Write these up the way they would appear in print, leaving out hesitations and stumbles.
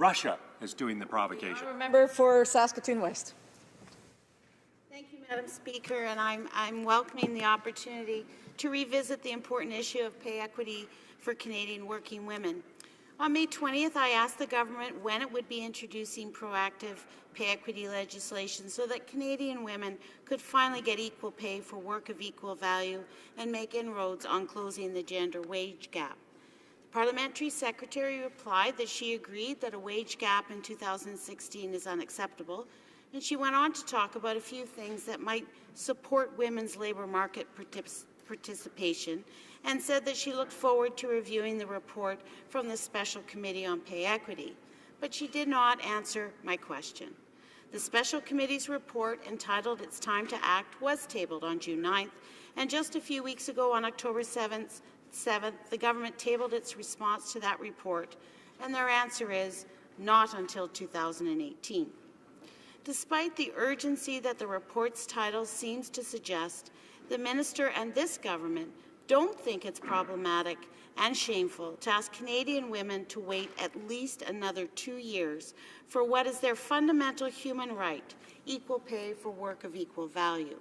Russia is doing the provocation. Member for Saskatoon West. Thank you, Madam Speaker, and I'm welcoming the opportunity to revisit the important issue of pay equity for Canadian working women. On May 20th, I asked the government when it would be introducing proactive pay equity legislation so that Canadian women could finally get equal pay for work of equal value and make inroads on closing the gender wage gap. The Parliamentary Secretary replied that she agreed that a wage gap in 2016 is unacceptable, and she went on to talk about a few things that might support women's labour market participation, and said that she looked forward to reviewing the report from the Special Committee on Pay Equity. But she did not answer my question. The Special Committee's report, entitled It's Time to Act, was tabled on June 9th, and just a few weeks ago on October 7th, the government tabled its response to that report, and their answer is not until 2018. Despite the urgency that the report's title seems to suggest, the Minister and this government don't think it's problematic and shameful to ask Canadian women to wait at least another 2 years for what is their fundamental human right, equal pay for work of equal value.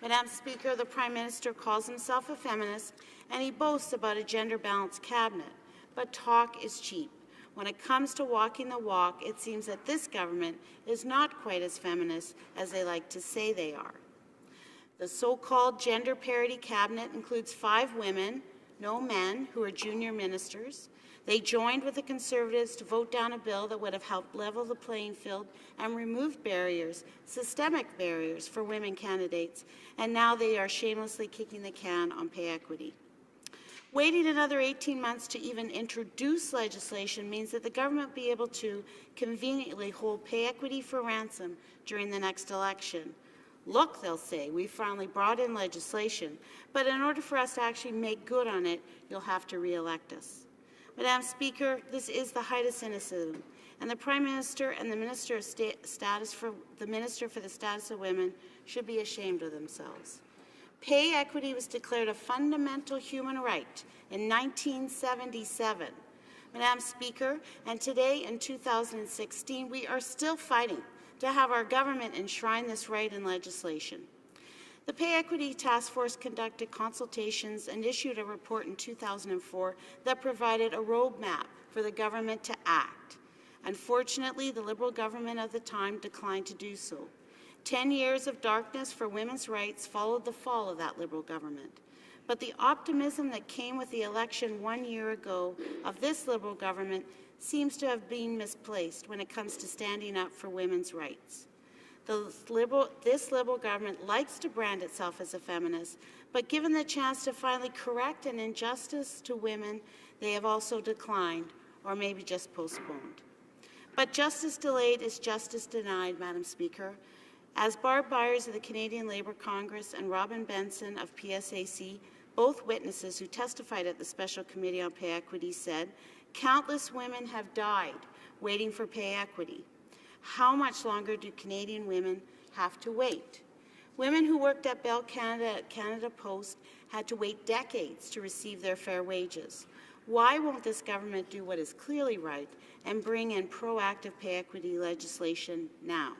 Madam Speaker, the Prime Minister calls himself a feminist and he boasts about a gender-balanced cabinet, but talk is cheap. When it comes to walking the walk, it seems that this government is not quite as feminist as they like to say they are. The so-called gender parity cabinet includes 5 women, no men, who are junior ministers. They joined with the Conservatives to vote down a bill that would have helped level the playing field and removed barriers, systemic barriers, for women candidates, and now they are shamelessly kicking the can on pay equity. Waiting another 18 months to even introduce legislation means that the government will be able to conveniently hold pay equity for ransom during the next election. Look, they'll say, we finally brought in legislation, but in order for us to actually make good on it, you'll have to re-elect us. Madam Speaker, this is the height of cynicism, and the Prime Minister and the Minister for the Status of Women should be ashamed of themselves. Pay equity was declared a fundamental human right in 1977. Madam Speaker, and today in 2016, we are still fighting to have our government enshrine this right in legislation. The Pay Equity Task Force conducted consultations and issued a report in 2004 that provided a roadmap for the government to act. Unfortunately, the Liberal government of the time declined to do so. 10 years of darkness for women's rights followed the fall of that Liberal government. But the optimism that came with the election 1 year ago of this Liberal government seems to have been misplaced when it comes to standing up for women's rights. This Liberal government likes to brand itself as a feminist, but given the chance to finally correct an injustice to women, they have also declined, or maybe just postponed. But justice delayed is justice denied, Madam Speaker. As Barb Byers of the Canadian Labour Congress and Robin Benson of PSAC, both witnesses who testified at the Special Committee on Pay Equity, said, countless women have died waiting for pay equity. How much longer do Canadian women have to wait? Women who worked at Bell Canada at Canada Post had to wait decades to receive their fair wages. Why won't this government do what is clearly right and bring in proactive pay equity legislation now?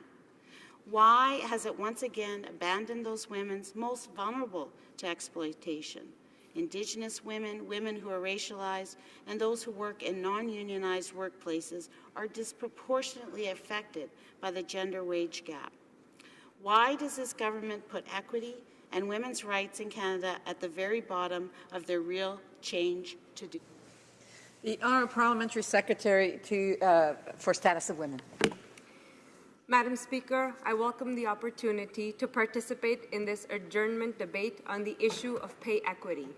Why has it once again abandoned those women most vulnerable to exploitation? Indigenous women, women who are racialized, and those who work in non-unionized workplaces are disproportionately affected by the gender wage gap. Why does this government put equity and women's rights in Canada at the very bottom of their real change to do? The Honourable Parliamentary Secretary for Status of Women. Madam Speaker, I welcome the opportunity to participate in this adjournment debate on the issue of pay equity.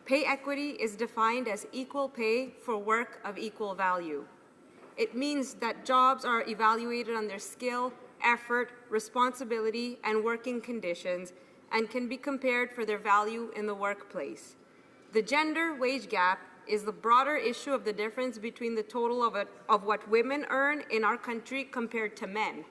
Pay equity is defined as equal pay for work of equal value. It means that jobs are evaluated on their skill, effort, responsibility, and working conditions, and can be compared for their value in the workplace. The gender wage gap is the broader issue of the difference between the total of what women earn in our country compared to men.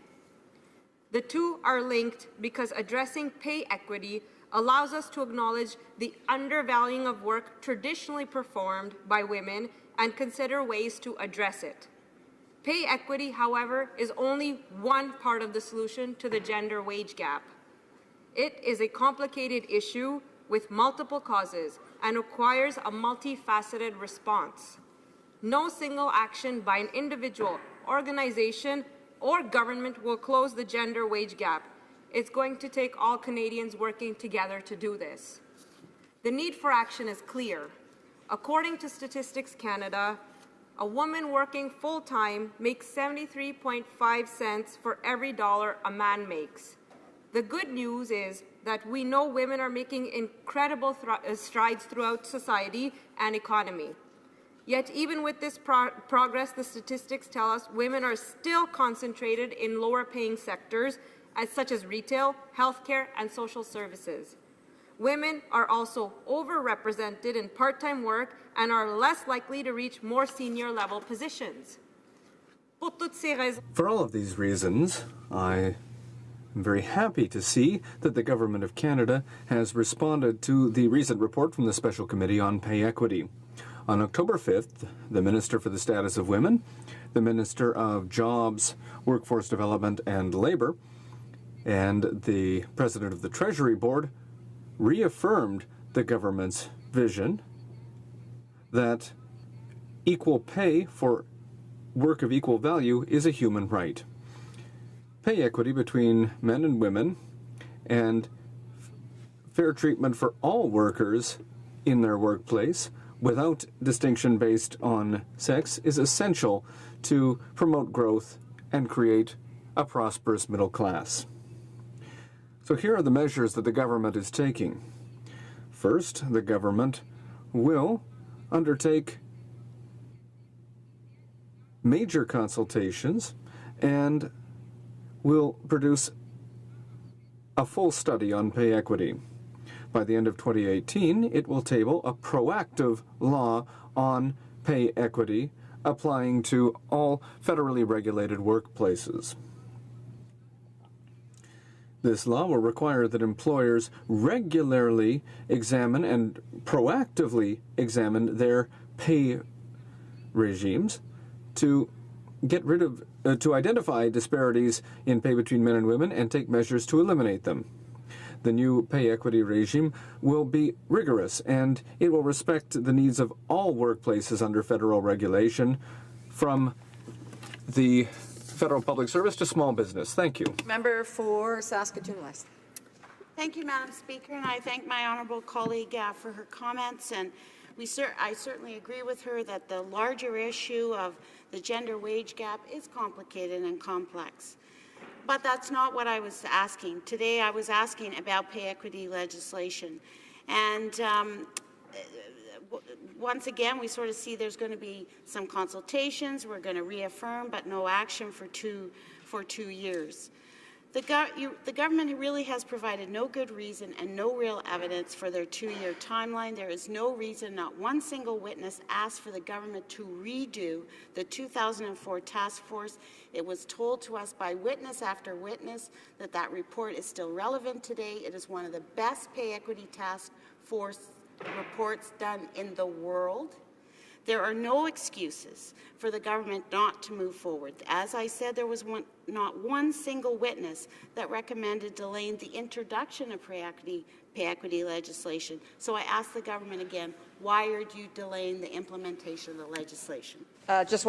The two are linked because addressing pay equity allows us to acknowledge the undervaluing of work traditionally performed by women and consider ways to address it. Pay equity, however, is only one part of the solution to the gender wage gap. It is a complicated issue with multiple causes and requires a multifaceted response. No single action by an individual, organization, or government will close the gender wage gap. It's going to take all Canadians working together to do this. The need for action is clear. According to Statistics Canada, a woman working full-time makes 73.5 cents for every dollar a man makes. The good news is that we know women are making incredible strides throughout society and economy. Yet even with this progress, the statistics tell us women are still concentrated in lower-paying sectors such as retail, healthcare, and social services. Women are also overrepresented in part-time work and are less likely to reach more senior-level positions. For all of these reasons, I I'm very happy to see that the Government of Canada has responded to the recent report from the Special Committee on Pay Equity. On October 5th, the Minister for the Status of Women, the Minister of Jobs, Workforce Development and Labour, and the President of the Treasury Board reaffirmed the government's vision that equal pay for work of equal value is a human right. Pay equity between men and women and fair treatment for all workers in their workplace without distinction based on sex is essential to promote growth and create a prosperous middle class. So here are the measures that the government is taking. First, the government will undertake major consultations and will produce a full study on pay equity. By the end of 2018, it will table a proactive law on pay equity applying to all federally regulated workplaces. This law will require that employers regularly examine and proactively examine their pay regimes to get rid of, to identify disparities in pay between men and women and take measures to eliminate them. The new pay equity regime will be rigorous and it will respect the needs of all workplaces under federal regulation, from the federal public service to small business. Thank you. Member for Saskatoon West. Thank you, Madam Speaker, and I thank my honourable colleague for her comments. And I certainly agree with her that the larger issue of the gender wage gap is complicated and complex. But that's not what I was asking. Today I was asking about pay equity legislation. And once again, we sort of see there's going to be some consultations. We're going to reaffirm, but no action for two years. The government really has provided no good reason and no real evidence for their 2-year timeline. There is no reason, not one single witness asked for the government to redo the 2004 task force. It was told to us by witness after witness that that report is still relevant today. It is one of the best pay equity task force reports done in the world. There are no excuses for the government not to move forward. As I said, there was not one single witness that recommended delaying the introduction of pay equity legislation. So I ask the government again, why are you delaying the implementation of the legislation? Just